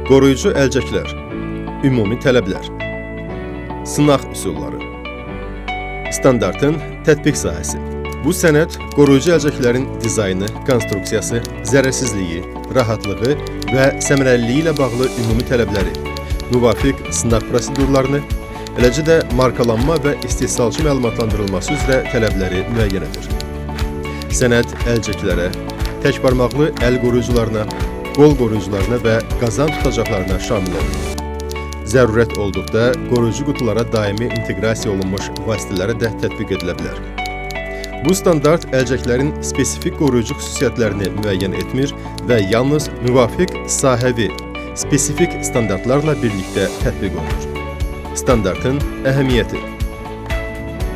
Qoruyucu əlcəklər, ümumi tələblər, sınaq üsulları, standartın tətbiq sahəsi. Bu sənəd qoruyucu əlcəklərin dizaynı, konstruksiyası, zərərsizliyi, rahatlığı və səmərəliliyi ilə bağlı ümumi tələbləri, müvafiq sınaq prosedurlarını, eləcə də markalanma və istehsalçı məlumatlandırılması üzrə tələbləri müəyyən edir. Sənəd əlcəklərə, təkbarmaqlı əl qoruyucularına, qol qoruyucularına və qazan tutacaqlarına şamil edilir. Zərurət olduqda qoruyucu qutulara daimi inteqrasiya olunmuş vasitələrə də tətbiq edilə bilər. Bu standart əlcəklərin spesifik qoruyucu xüsusiyyətlərini müəyyən etmir və yalnız müvafiq sahəvi, spesifik standartlarla birlikdə tətbiq olunur. Standartın əhəmiyyəti.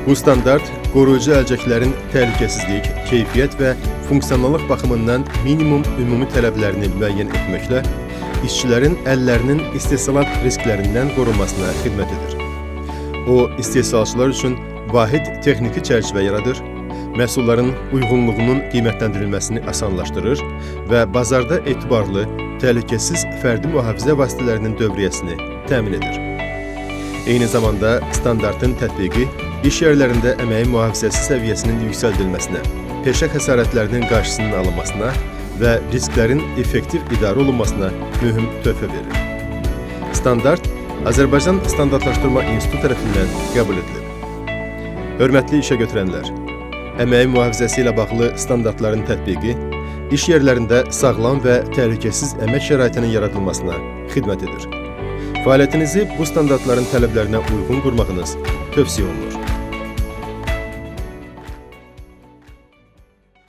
Bu standart qoruyucu əlcəklərin təhlükəsizlik, keyfiyyət və funksionallıq baxımından minimum ümumi tələblərini müəyyən etməklə işçilərin əllərinin istehsalat risklərindən qorunmasına xidmət edir. O, istehsalçılar üçün vahid texniki çərçivə yaradır, məhsulların uyğunluğunun qiymətləndirilməsini asanlaşdırır və bazarda etibarlı, təhlükəsiz fərdi mühafizə vasitələrinin dövriyyəsini təmin edir. Eyni zamanda standartın tətbiqi iş yerlərində əməyin mühafizəsi səviyyəsinin yüksəldilməsinə, peşə xəsarətlərinin qarşısının alınmasına və risklərin effektiv idarə olunmasına mühüm töhfə verir. Standart Azərbaycan Standartlaşdırma İnstitutu tərəfindən qəbul edilib. Hörmətli işə götürənlər, əməyin mühafizəsi ilə bağlı standartların tətbiqi iş yerlərində sağlam və təhlükəsiz əmək şəraitinin yaradılmasına xidmət edir. Fəaliyyətinizi bu standartların tələblərinə uyğun qurmağınız tövsiyə olunur.